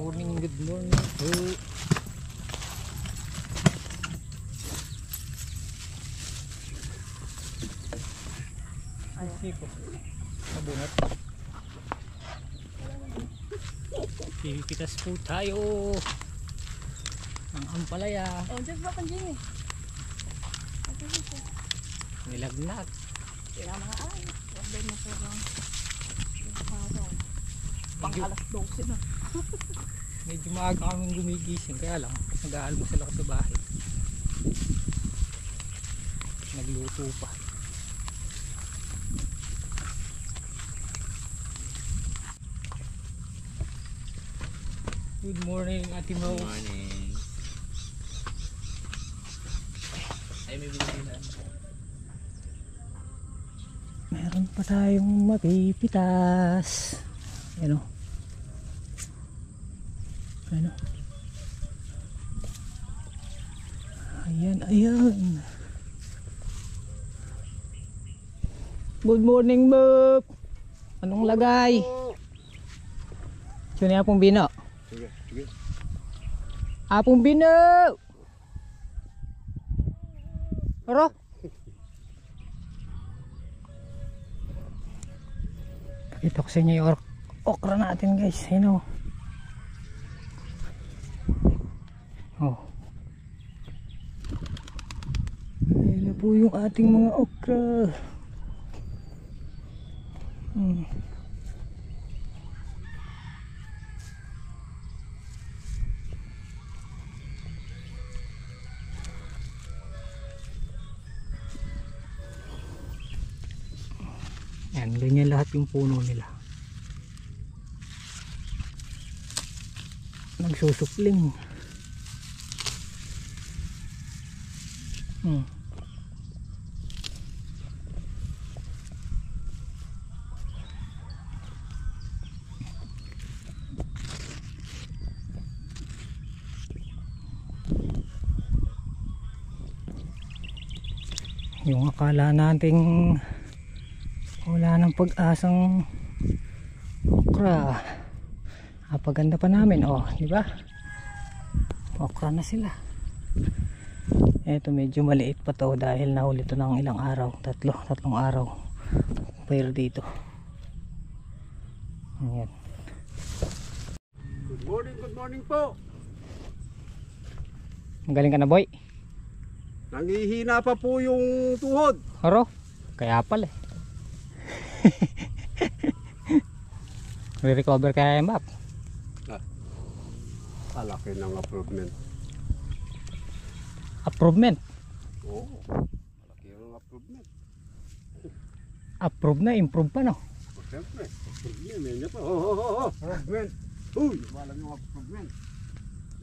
morning, good morning. Siko. Mabungat. Pipitas po tayo ng ampalaya. Oh, dyan ba kan Jimmy? Nilagnat. Kaya mga ay, wag din mo sa pang alas 12 na. Medyo maaga kaming gumigising, kaya lang nag-aalmusal ako sa bahay. Nagluto pa. Good morning, Ate Mo. Good morning. Ay, may bilhin na. Meron pa tayong mapipitas. Ano? Ano? Ayan, ayan. Good morning, Bob. Anong lagay? Sino apong bino? Sige, sige. Apong bino! Aro? Pakita ko sa inyo yung okra natin, guys. Ayun o. Oh. Ayan na po yung ating mga okra. Yan, ganyan lahat yung puno nila. Nagsusupling. Yung akala nating wala nang pag-asang okra, napaganda pa namin, oh, di ba? Okra na sila. Eto medyo maliit pa to dahil nahuli to ng ilang araw, tatlong araw pero dito. Ayan. Good morning po. Magaling ka na, boy? Nanghihina pa po yung tuhod. Haro? Kaya pala eh. Re-recover kaya yung map? Alaki ng improvement. Approvement? Oo, alaki ng improvement. Approve na, improve pa, no? Siyempre, improvement niya pa. Improvement. Uy, wala yung improvement.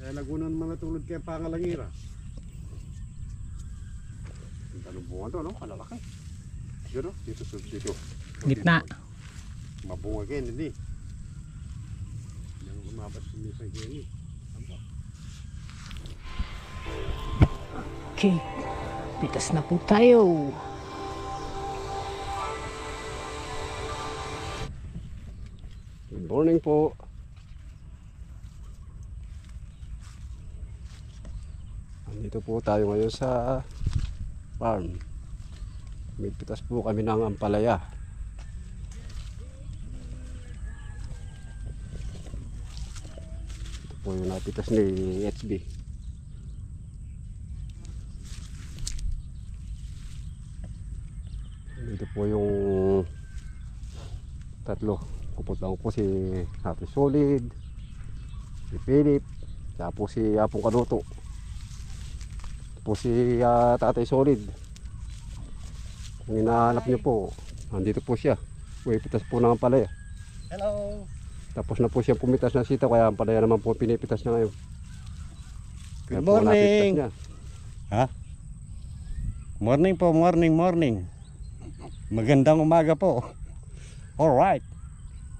Kaya Laguna naman natulad kaya Pangalangira. Ang talubungan to, no? Kalalaki. Dito, dito. Gitna. Mabunga kayo, hindi. Yung umabas sa kayo. Okay, pitas na po tayo. Good morning po. Andito po tayo ngayon sa farm. May pitas po kami ng ampalaya. Ito po yung napitas ni HB. Ito po yung tatlo. Kupot lang po si Happy Solid, si Philip, saka po si Apong Kanuto. Ito po si Tatay Solid. Kung hinahanap niyo po, nandito po siya. Pumipitas po ng ampalaya. Hello. Tapos na po siya pumitas ng sitaw, kaya ampalaya naman po pinipitas niya ngayon. Good morning. Niya. Ha? Morning po, morning. Magandang umaga po. Alright.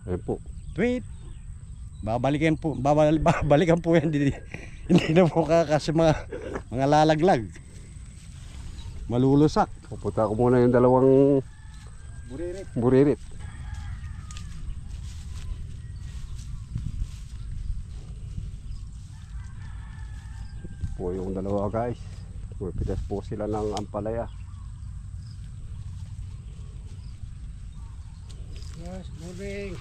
Ayun po. Tweet. Babalikan po yan. Hindi na po kasi mga lalaglag. Malulusak. Pupunta ko muna yung dalawang buririt. po yung dalawa guys. Pumipitas po sila ng ampalaya. Yes, morning.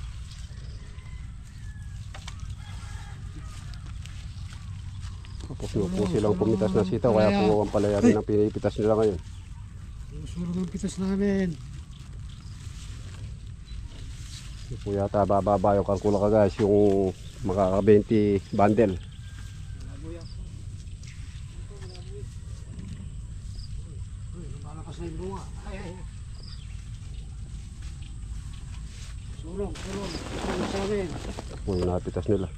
Tapos po silang pumitas na sitaw, kaya po ang palaya rin ang pinipitas nila ngayon. Susunod ang pitas namin. Ito po yata bababa yung kalkula ka guys, yung makaka 20 bundle. Lumalakas na yung bunga. Sulong sa amin. Ito po yung napitas nila.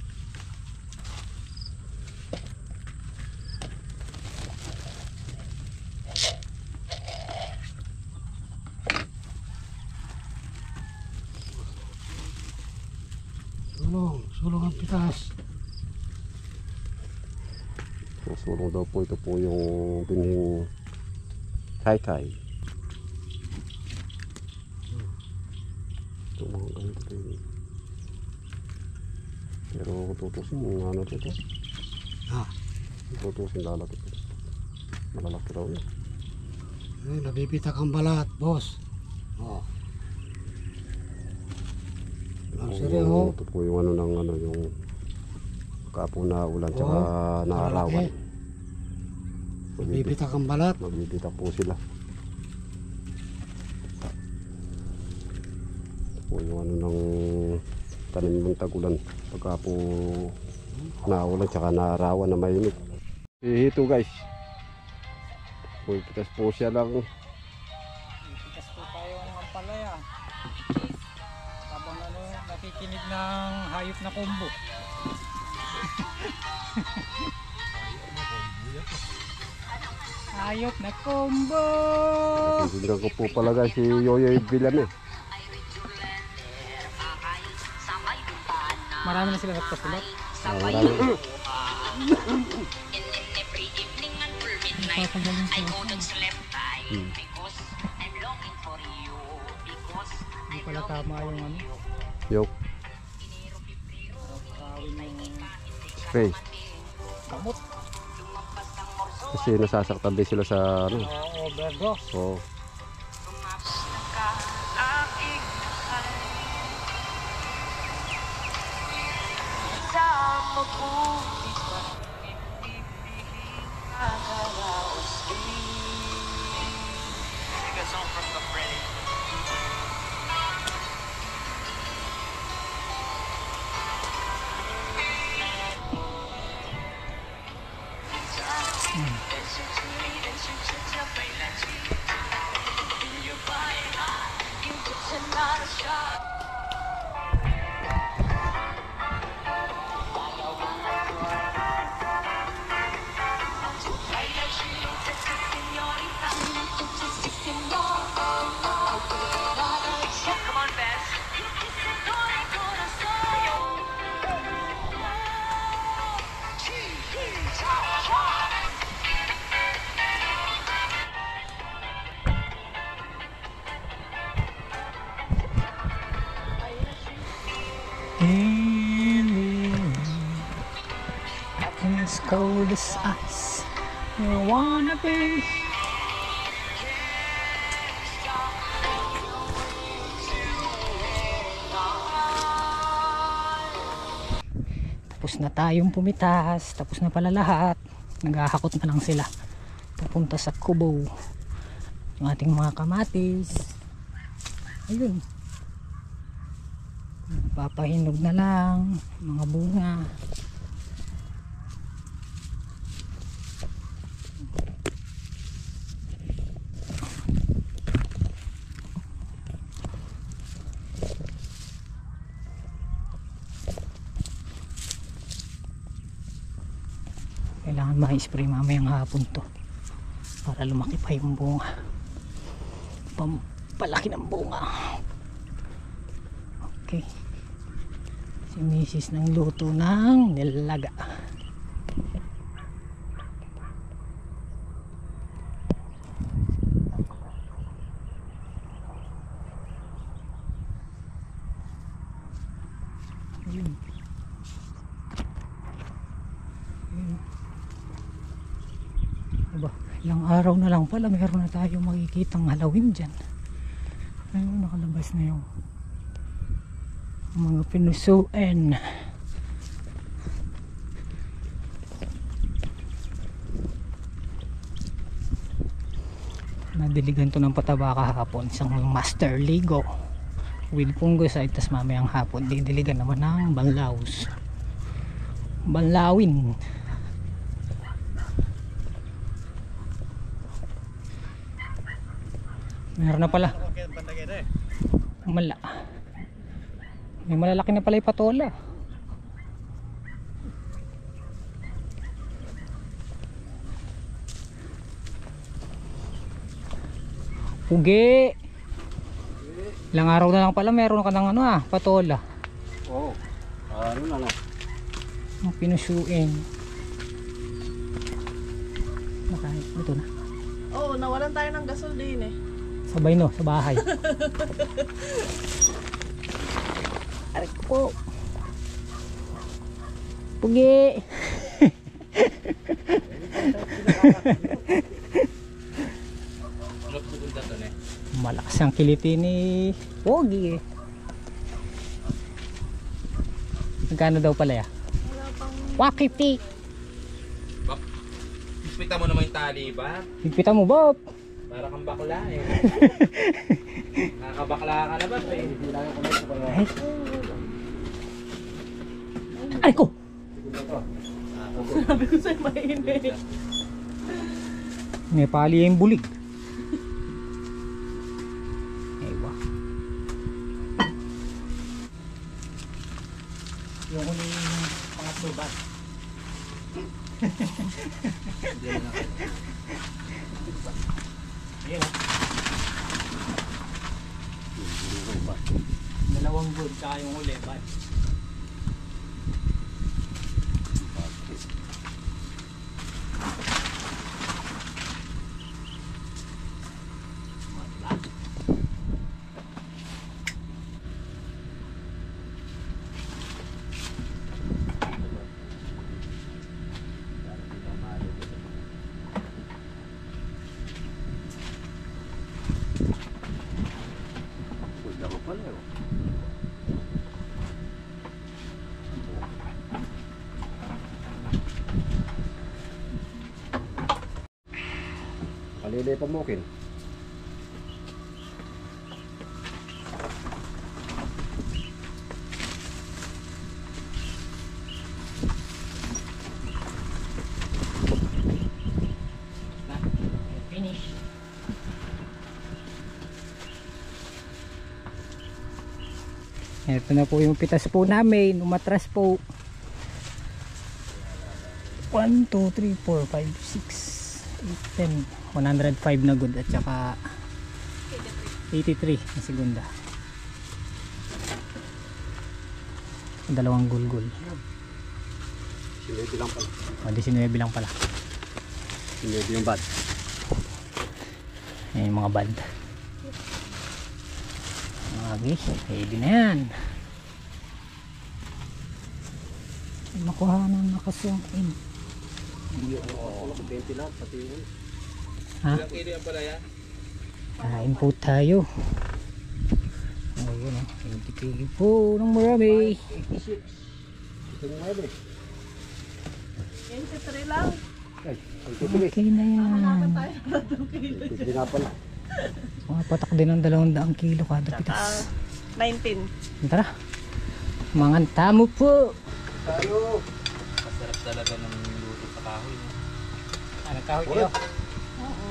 Sulong ang pitas. Sulong daw po, ito po yung binhing kai-kai. Ito mga ganito po yun. Pero tutusin yung ano dito. Ha? Tutusin lalaki po. Malalaki raw yun. Ay, nabibitak ang balat, boss. Oh. Ito po yung ano ng ano, yung kapong na ulan tsaka naarawan. Nabibitak ang balat. Magbibitak po sila. Ito po yung ano ng tanim ng tagulan. Pagka po naulan tsaka naarawan na mainit. Ito guys. Pumipitas po siya lang. Pitas po tayo ng ampalaya. Habang ano, nakikinig ng hayop na kumbo. Hayop na kumbo! Tingnan ko po pala guys si Yoyoy Villame. Marami na sila nagpasulat. Marami. Papagaling sila. Hindi pala tama yung ano. Yo, Kawin yung spray. kamot. Kasi nasasaktan din sila sa ano. Overdose. So, As cold as ice, you wanna be. Tapos na tayong pumitas, tapos na pala lahat. Naghahakot na lang sila papunta sa kubo. Yung ating mga kamatis, ayun, papahinog na lang mga bunga. Kailangan ma-spray mamayang hapon to para lumaki pa yung bunga, pampalaki ng bunga. Okay, si misis ng luto ng nilaga. Ilang araw na lang pala meron na tayo makikitang halawin dyan. Ayun, nakalabas na yung mga pinusuan. Nadiligan to ng pataba kahapon, isang master ligo with fungicide, tas mamayang hapon didiligan naman ng banlaws, banlawin. Meron na pala may malalaki na pala yung patola. Pugi. Ilang araw na lang pala meron ka ng patola. Oo. Ano na lang. Ang pinusuin. Nakahit ito na. Oo, nawalan tayo ng gasol din eh. Sabay no, sa bahay. Aray ko. Pugi. Malakas ang kiliti ni Pogi eh. Magkano daw pala ya? Wala pang... Wakiti. Higpitan mo naman yung tali ba? Higpitan mo Bob. Para kang bakla eh. Nakakabakla ka na ba eh? Ay. Ay ko. Sabi ko sa'yo mainit. Nepali yung bulig. Ewa. Yung huli yung pangatlo ba? Ayun o. Dalawang good saka yung huli ba? Palilay pamukin. Finish. Ito na po yung pitas po namin. Umatras po. 1, 2, 3, 4, 5, 6, 8, 10 105 na good at saka 83 na segunda. Dalawang gulgul. 19 lang pala. O 19 lang pala. 19 yung bad. Ayan yung mga bad. Okay, ready na yan. Nakuha na nakasung in. Oo, 20 lang pati yun. Ha? Ilang kilo yan pala yan? Kain po tayo. Ayun o, 20 kilo po ng marami. 86. Ito yung 9 eh. 23 lang. Ay, 23. Okay na yan. Hanapan tayo ng 2 kilo. 23 nga pala. Patak din ng 200 kilo kada pitas. 19. Tara. Mga tamo po. Tayo. Masarap talaga ng luto sa kahoy. No? Ano kahoy kayo? Oo.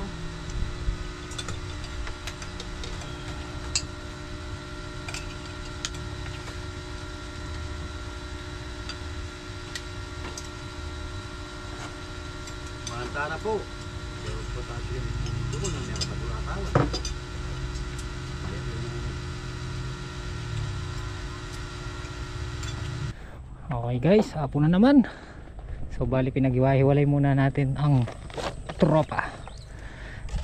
Mahanta na po. Pero po tayo yung mundo na meron na tulatawan. Okay guys, hapon na naman. So bali pinag-iwahiwalay muna natin ang tropa.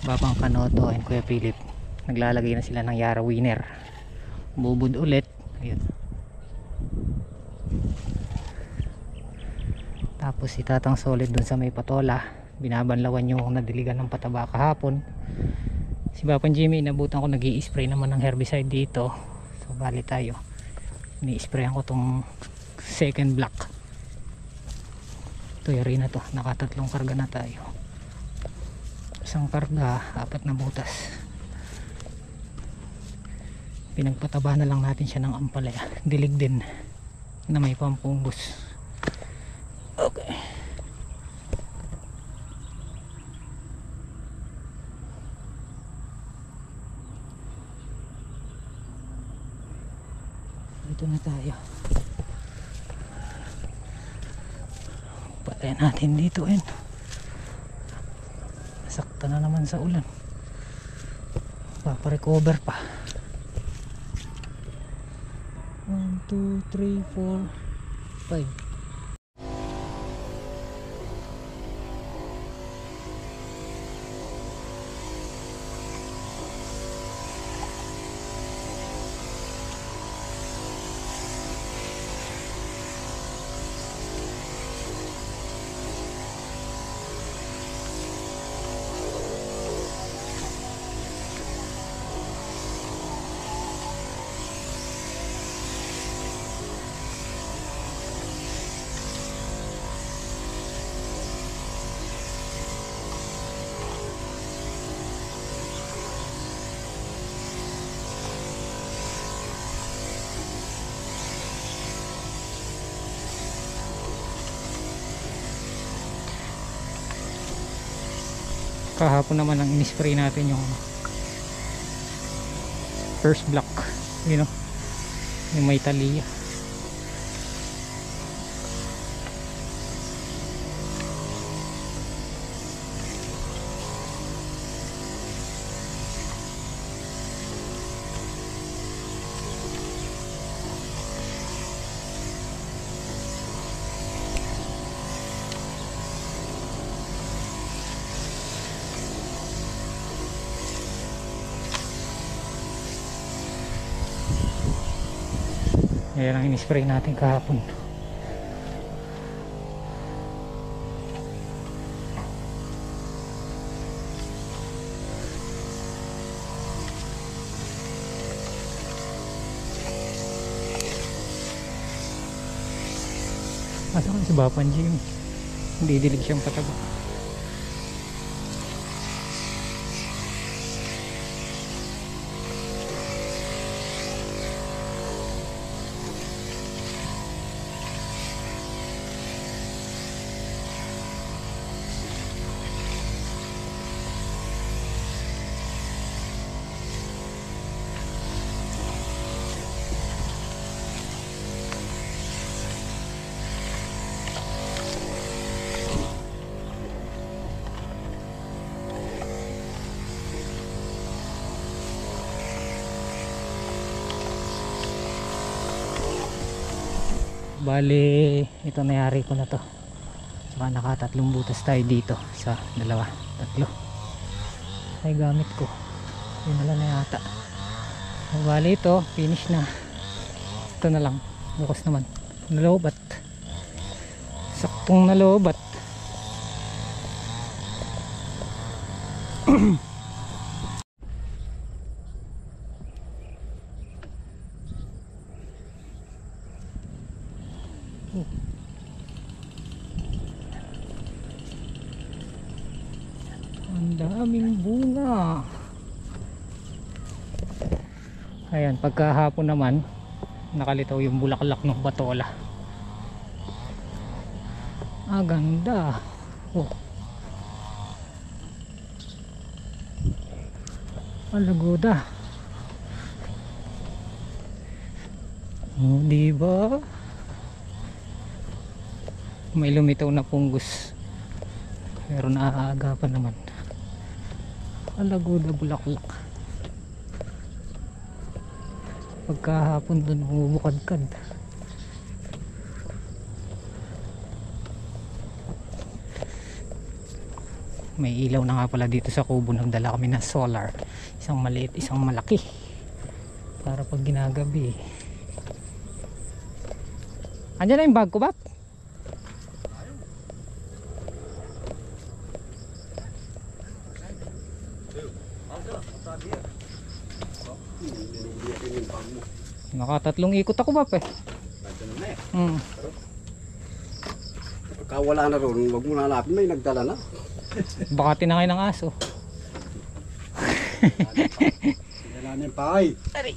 Babang Kanoto and Kuya Philip. Naglalagay na sila ng Yara Winner. Bubud ulit. Ayun. Tapos si Tatang Solid dun sa may patola. binabanlawan yung nadiligan ng pataba kahapon. Si Bapan Jimmy inabutan ko nag-i-spray naman ng herbicide dito, so bali tayo ni-sprayan ko tong second block. Ito yari na to, nakatatlong karga na tayo, isang karga 4 na butas. Pinagpataba na lang natin siya ng ampalaya, dilig din na may pampungus. Okay, ito na tayo. Patayin natin dito eh. Sakta na naman sa ulan, paparecover pa. 1, 2, 3, 4, 5. Kahapon naman ang in-spray natin yung first block, you know, yung may taliya. Ayan ang in-spray natin kahapon. Asa ka si Bapan Jimmy? Hindi dilig siyang pataba. Bali, ito nayari ko na to. Saka nakatatlong butas tayo dito sa dalawa, tatlo. Ay gamit ko. Yun na lang na yata. Bali ito, finish na. Ito na lang. Bukas naman. Nalobat. Saktong nalobat. Ang daming bunga. Ayan, pagkahapon naman nakalitaw yung bulaklak ng batola. Ganda. Oh, alagoda. Oh, diba? May lumitaw na punggus, pero naaagapan naman. Alagoda bulaklak. Pagkahapon doon bumukadkad. May ilaw na nga pala dito sa kubo. Nagdala kami ng solar, isang maliit, isang malaki, para pag ginagabi. Andiyan na yung bag ko, Bap? Nakatatlong ikot ako ba pa eh. Hmm. Pagka wala na ron, huwag mo na hanapin, may nagdala na. Baka tinangay ng aso. Kailangan yung pahay. Aray.